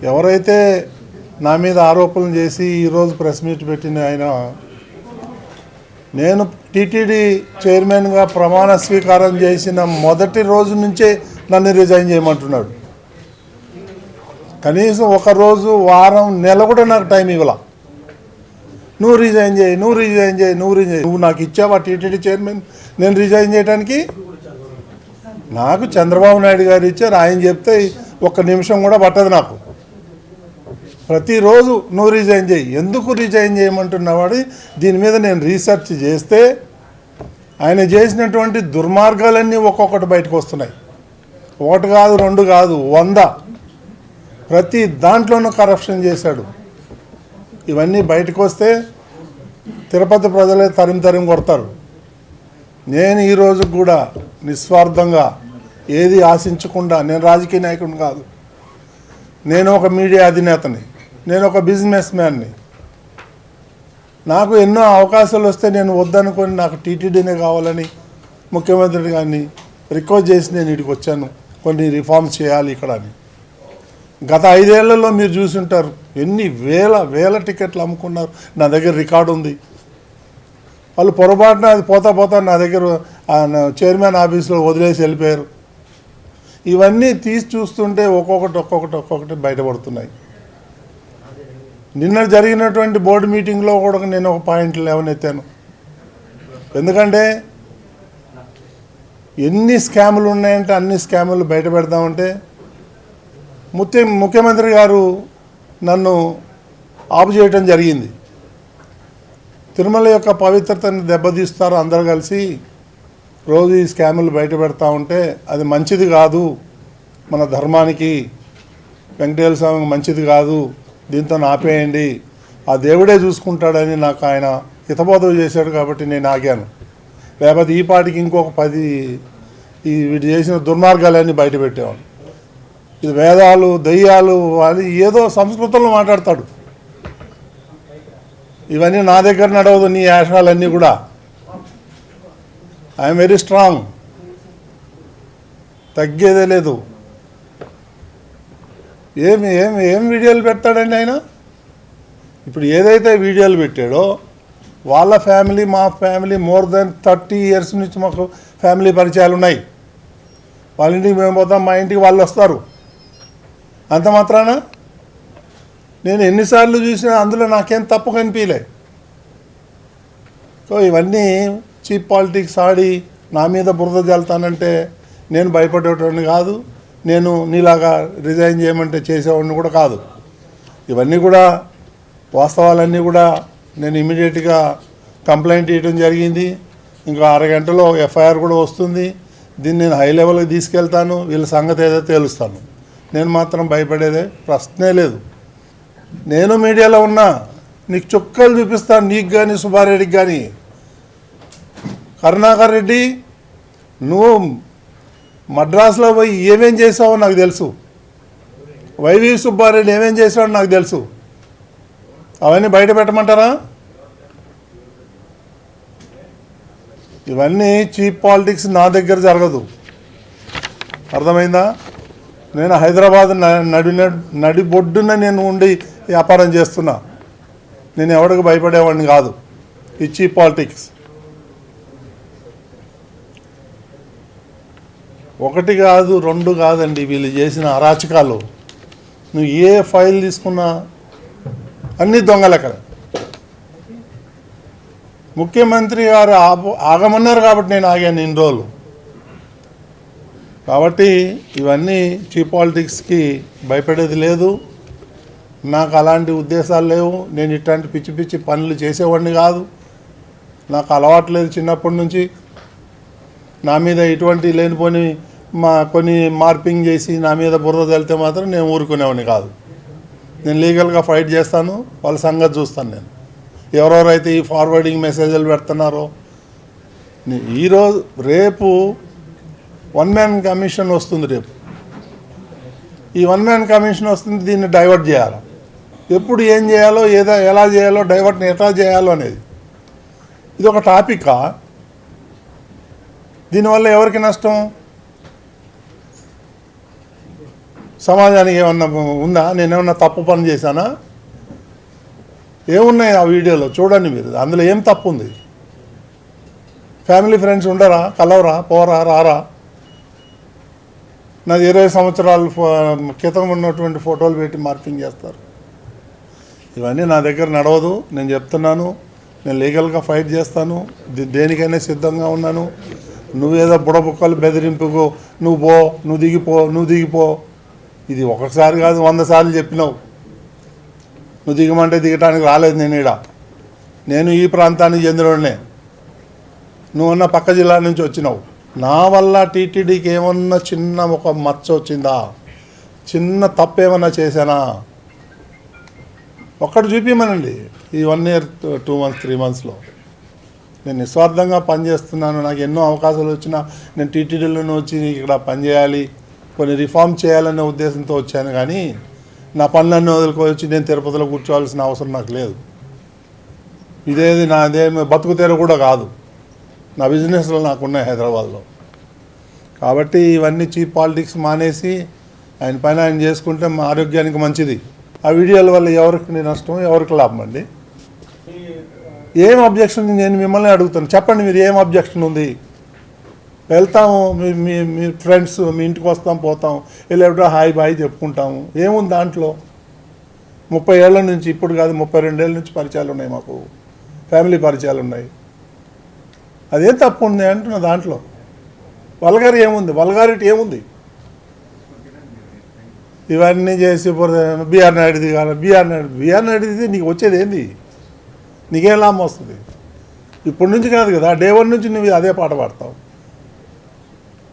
ఎవరైతే నా మీద ఆరోపణలు చేసి ఈరోజు ప్రెస్ మీట్ పెట్టిన ఆయన, నేను టీటీడీ చైర్మన్గా ప్రమాణ స్వీకారం చేసిన మొదటి రోజు నుంచే నన్ను రిజైన్ చేయమంటున్నాడు. కనీసం ఒక రోజు, వారం, నెల కూడా నాకు టైం ఇవ్వాల. నువ్వు రిజైన్ చేయి, నువ్వు నాకు ఇచ్చావా టీటీడీ చైర్మన్ నేను రిజైన్ చేయడానికి? నాకు చంద్రబాబు నాయుడు గారు ఇచ్చారు, ఆయన చెప్తే ఒక్క నిమిషం కూడా పట్టదు నాకు. ప్రతిరోజు నువ్వు రిజైన్ చేయి, ఎందుకు రిజైన్ చేయమంటున్నవాడు. దీని మీద నేను రీసెర్చ్ చేస్తే ఆయన చేసినటువంటి దుర్మార్గాలన్నీ ఒక్కొక్కటి బయటకు వస్తున్నాయి. ఒకటి కాదు, రెండు కాదు, 100. ప్రతి దాంట్లోనూ కరప్షన్ చేశాడు. ఇవన్నీ బయటకు వస్తే తిరుపతి ప్రజలే తరిం కొడతారు. నేను ఈరోజు కూడా నిస్వార్థంగా ఏది ఆశించకుండా, నేను రాజకీయ నాయకుడిని కాదు, నేను ఒక మీడియా అధినేతని, నేను ఒక బిజినెస్ మ్యాన్ని. నాకు ఎన్నో అవకాశాలు వస్తే నేను వద్దనుకొని నాకు టీటీడీనే కావాలని ముఖ్యమంత్రి గారిని రిక్వెస్ట్ చేసి నేను ఇక్కడికి వచ్చాను. కొన్ని రిఫార్మ్స్ చేయాలి ఇక్కడ అని. గత 5 ఏళ్లలో మీరు చూసుంటారు ఎన్ని వేల టికెట్లు అమ్ముకున్నారు. నా దగ్గర రికార్డు ఉంది. వాళ్ళు పొరపాటున అది పోతా నా దగ్గర చైర్మన్ ఆఫీస్లో వదిలేసి వెళ్ళిపోయారు. ఇవన్నీ తీసి చూస్తుంటే ఒక్కొక్కటి బయటపడుతున్నాయి. నిన్న జరిగినటువంటి బోర్డు మీటింగ్లో కూడా నేను ఒక పాయింట్ లేవనెత్తాను. ఎందుకంటే ఎన్ని స్కాములు ఉన్నాయంటే అన్ని స్కాములు బయట పెడదామంటే ముఖ్యమంత్రి గారు నన్ను ఆపు చేయటం జరిగింది. తిరుమల యొక్క పవిత్రతని దెబ్బతీస్తారు అందరూ కలిసి, రోజు ఈ స్కాములు బయట పెడతా ఉంటే అది మంచిది కాదు, మన ధర్మానికి, వెంకటేశ్వర స్వామికి మంచిది కాదు, దీంతో ఆపేయండి, ఆ దేవుడే చూసుకుంటాడని నాకు ఆయన హితబోధ చేశాడు. కాబట్టి నేను ఆగాను. లేకపోతే ఈ పాటికి ఇంకొక 10 వీటి చేసిన దుర్మార్గాలన్నీ బయట పెట్టేవాడు. ఇది వేదాలు, దయ్యాలు అని ఏదో సంస్కృతంలో మాట్లాడతాడు. ఇవన్నీ నా దగ్గర నడవదు. నీ యాషాలన్నీ కూడా ఐఎమ్ వెరీ స్ట్రాంగ్, తగ్గేదే లేదు. ఏం వీడియోలు పెడతాడండి ఆయన? ఇప్పుడు ఏదైతే వీడియోలు పెట్టాడో వాళ్ళ ఫ్యామిలీ, మా ఫ్యామిలీ మోర్ దెన్ 30 years నుంచి మాకు ఫ్యామిలీ పరిచయాలు ఉన్నాయి. వాళ్ళ ఇంటికి మేము పోతాం, మా ఇంటికి వాళ్ళు వస్తారు. అంత మాత్రాన నేను ఎన్నిసార్లు చూసినా అందులో నాకేం తప్పు కనిపించలే. సో ఇవన్నీ చీప్ పాలిటిక్స్ ఆడి నా మీద బురద జల్తానంటే నేను భయపడేవాడిని కాదు. నేను నీలాగా రిజైన్ చేయమంటే చేసేవాడిని కూడా కాదు. ఇవన్నీ కూడా వాస్తవాలన్నీ కూడా నేను ఇమీడియట్గా కంప్లైంట్ ఇవ్వడం జరిగింది. ఇంకా 6 గంటలో ఎఫ్ఐఆర్ కూడా వస్తుంది. దీన్ని నేను హై లెవెల్కి తీసుకెళ్తాను. వీళ్ళ సంగతి ఏదో తేలుస్తాను. నేను మాత్రం భయపడేదే ప్రశ్నే లేదు. నేను మీడియాలో ఉన్నా, నీకు చుక్కలు చూపిస్తాను, నీకు కానీ సుబ్బారెడ్డికి కానీ. కరుణాకర్ రెడ్డి, నువ్వు మద్రాసులో పోయి ఏమేం చేసావో నాకు తెలుసు. వైవి సుబ్బారెడ్డి ఏమేం చేసావో నాకు తెలుసు. అవన్నీ బయట పెట్టమంటారా? ఇవన్నీ చీప్ పాలిటిక్స్ నా దగ్గర జరగదు. అర్థమైందా? నేను హైదరాబాద్ నడిబొడ్డున నేను ఉండి వ్యాపారం చేస్తున్నా. నేను ఎవరికి భయపడేవాడిని కాదు. ఈ చీప్ పాలిటిక్స్ 1 కాదు 2 కాదండి వీళ్ళు చేసిన అరాచకాలు. నువ్వు ఏ ఫైల్ తీసుకున్నా అన్ని దొంగలెక్కడ. ముఖ్యమంత్రి గారు ఆగమన్నారు కాబట్టి నేను ఆగాను ఇన్ని రోజులు. కాబట్టి ఇవన్నీ చీప్ పాలిటిక్స్కి భయపడేది లేదు. నాకు అలాంటి ఉద్దేశాలు లేవు. నేను ఇట్లాంటి పిచ్చి పనులు చేసేవాడిని కాదు. నాకు అలవాటు లేదు చిన్నప్పటి నుంచి. నా మీద ఇటువంటి లేనిపోని కొన్ని మార్పింగ్ చేసి నా మీద బురద తేలితే మాత్రం నేను ఊరుకునేవాడిని కాదు. నేను లీగల్గా ఫైట్ చేస్తాను. వాళ్ళ సంగతి చూస్తాను. నేను ఎవరెవరైతే ఈ ఫార్వర్డింగ్ మెసేజ్లు పెడుతున్నారో, రేపు 1 man కమిషన్ వస్తుంది. రేపు ఈ 1 man కమిషన్ వస్తుంది. దీన్ని డైవర్ట్ చేయాలి. ఎప్పుడు ఏం చేయాలో, ఎలా చేయాలో, డైవర్ట్ని ఎట్లా చేయాలో అనేది ఇది ఒక టాపికా. దీనివల్ల ఎవరికి నష్టం? సమాజానికి ఏమన్నా ఉందా? నేనేమన్నా తప్పు పని చేశానా? ఏమున్నాయి ఆ వీడియోలో చూడండి మీరు, అందులో ఏం తప్పు ఉంది? ఫ్యామిలీ ఫ్రెండ్స్ ఉండరా? కలవరా? పోరా? రారా? నాది 20 సంవత్సరాల క్రితం ఉన్నటువంటి ఫోటోలు పెట్టి మార్పింగ్ చేస్తారు. ఇవన్నీ నా దగ్గర నడవదు. నేను చెప్తున్నాను, నేను లీగల్గా ఫైట్ చేస్తాను, దేనికైనా సిద్ధంగా ఉన్నాను. నువ్వేదో బుడబుక్కలు బెదిరింపుకో, నువ్వు దిగిపో. ఇది ఒకసారి కాదు 100 సార్లు చెప్పినావు. నువ్వు దిగమంటే దిగటానికి రాలేదు. నేను ఈ ప్రాంతానికి చెందినోడినే. నువ్వన్న పక్క జిల్లా నుంచి వచ్చినావు. నా వల్ల టీటీడీకి ఏమన్నా చిన్న ఒక మచ్చ వచ్చిందా? చిన్న తప్పు ఏమన్నా చేశానా? ఒక్కటి చూపించమనండి. ఈ 1 year 2 months 3 monthsలో నేను నిస్వార్థంగా పనిచేస్తున్నాను. నాకు ఎన్నో అవకాశాలు వచ్చినా నేను టీటీడీలోనే వచ్చి ఇక్కడ పనిచేయాలి, కొన్ని రిఫార్మ్ చేయాలనే ఉద్దేశంతో వచ్చాను. కానీ నా పనులన్నీ వదులుకోవచ్చి నేను తిరుపతిలో కూర్చోవాల్సిన అవసరం నాకు లేదు. నాదేమి బతుకు తెర కూడా కాదు. నా బిజినెస్లో నాకున్నాయి హైదరాబాద్లో. కాబట్టి ఇవన్నీ చీప్ పాలిటిక్స్ మానేసి ఆయన పైన ఆయన చేసుకుంటే మా ఆరోగ్యానికి మంచిది. ఆ వీడియోల వల్ల ఎవరికి నష్టం, ఎవరికి లాభం అండి? ఏం అబ్జెక్షన్? నేను మిమ్మల్ని అడుగుతాను, చెప్పండి మీరు ఏం అబ్జెక్షన్ ఉంది? వెళ్తాము, మీ ఫ్రెండ్స్ మీ ఇంటికి వస్తాం, పోతాం, వెళ్ళేటప్పుడు హాయ్ బాయ్ చెప్పుకుంటాము. ఏముంది దాంట్లో? 30 ఏళ్ళ నుంచి, ఇప్పుడు కాదు 32 ఏళ్ళ నుంచి పరిచయాలు ఉన్నాయి మాకు, ఫ్యామిలీ పరిచయాలు ఉన్నాయి. అదేం తప్పు ఉంది అంటున్నా దాంట్లో? వల్గారిటీ ఏముంది? ఇవన్నీ చేసి బీఆర్ నాయుడుది కాదు, బీఆర్ నాయుడుది నీకు వచ్చేది ఏంది? నీకేం లాభం వస్తుంది? ఇప్పటి నుంచి కాదు కదా, డే 1 నుంచి నువ్వు అదే పాట పాడతావు.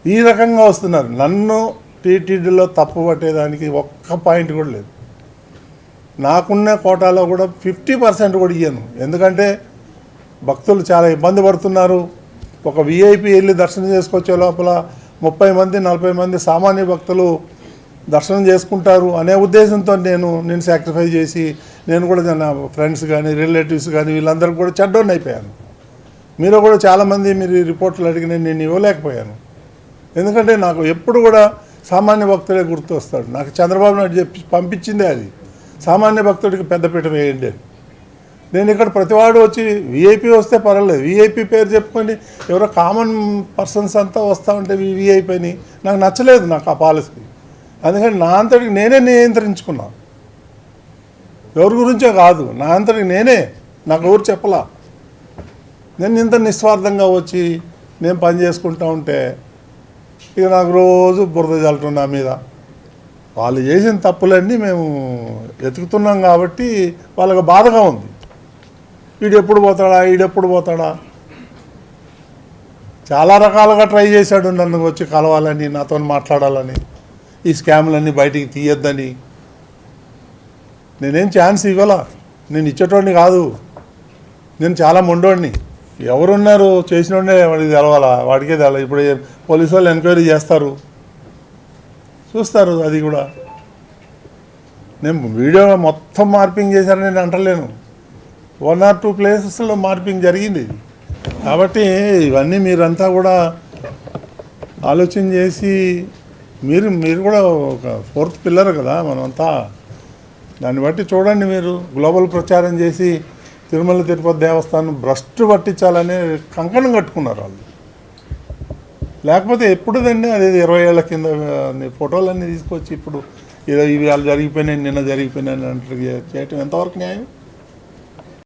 ఈ రకంగా వస్తున్నారు. నన్ను టీటీడీలో తప్పు పట్టేదానికి ఒక్క పాయింట్ కూడా లేదు. నాకున్న కోటాలో కూడా 50% కూడా ఇయ్యను. ఎందుకంటే భక్తులు చాలా ఇబ్బంది పడుతున్నారు. ఒక విఐపి వెళ్ళి దర్శనం చేసుకొచ్చే లోపల 30 మంది 40 మంది సామాన్య భక్తులు దర్శనం చేసుకుంటారు అనే ఉద్దేశంతో నేను సాక్రిఫైస్ చేసి, నేను కూడా నా ఫ్రెండ్స్ కానీ రిలేటివ్స్ కానీ వీళ్ళందరూ కూడా చెడ్డోని అయిపోయాను. మీరు కూడా చాలామంది మీరు రిపోర్ట్లు అడిగిన నేను ఇవ్వలేకపోయాను. ఎందుకంటే నాకు ఎప్పుడు కూడా సామాన్య భక్తుడే గుర్తు వస్తాడు. నాకు చంద్రబాబు నాయుడు చెప్పి పంపించిందే అది, సామాన్య భక్తుడికి పెద్దపీట వేయండి అని. నేను ఇక్కడ ప్రతివాడు వచ్చి విఐపి వస్తే పర్వాలేదు, విఐపి పేరు చెప్పుకొని ఎవరో కామన్ పర్సన్స్ అంతా వస్తూ ఉంటే విఐపి అని నాకు నచ్చలేదు, నాకు ఆ పాలసీ. అందుకని నా అంతటికి నేనే నియంత్రించుకున్నా. ఎవరి గురించో కాదు, నా అంతటికి నేనే, నాకు ఎవరు చెప్పలా. నేను ఇంత నిస్వార్థంగా వచ్చి నేను పని చేసుకుంటూ ఉంటే ఇక నాకు రోజు బురద చల్లటం నా మీద. వాళ్ళు చేసిన తప్పులన్నీ మేము వెతుకుతున్నాం కాబట్టి వాళ్ళకి బాధగా ఉంది. ఈడెప్పుడు పోతాడా. చాలా రకాలుగా ట్రై చేశాడు నన్ను వచ్చి కలవాలని, నాతో మాట్లాడాలని, ఈ స్కామ్లన్నీ బయటికి తీయొద్దని. నేనేం ఛాన్స్ ఇవ్వాలా, నేను ఇచ్చేటోడిని కాదు. నేను చాలా మొండోడిని. ఎవరున్నారు చేసినోడే వాడికి తెలవాలా, వాడికే తెలవాలి. ఇప్పుడు పోలీసు వాళ్ళు ఎంక్వైరీ చేస్తారు, చూస్తారు. అది కూడా నేను వీడియో మొత్తం మార్పింగ్ చేశానని నేను అంటలేను. 1 or 2 ప్లేసెస్లో మార్పింగ్ జరిగింది. కాబట్టి ఇవన్నీ మీరంతా కూడా ఆలోచన చేసి మీరు కూడా ఒక 4th పిల్లర్ కదా మనమంతా. దాన్ని బట్టి చూడండి, మీరు గ్లోబల్ ప్రచారం చేసి తిరుమల తిరుపతి దేవస్థానం భ్రష్టు పట్టించాలని కంకణం కట్టుకున్నారు వాళ్ళు. లేకపోతే ఎప్పుడుదండి అది 20 ఏళ్ల కింద ఫోటోలన్నీ తీసుకొచ్చి ఇప్పుడు ఇవి వాళ్ళు జరిగిపోయినాయి, నిన్న జరిగిపోయినాయి అంటే చేయటం ఎంతవరకు న్యాయం?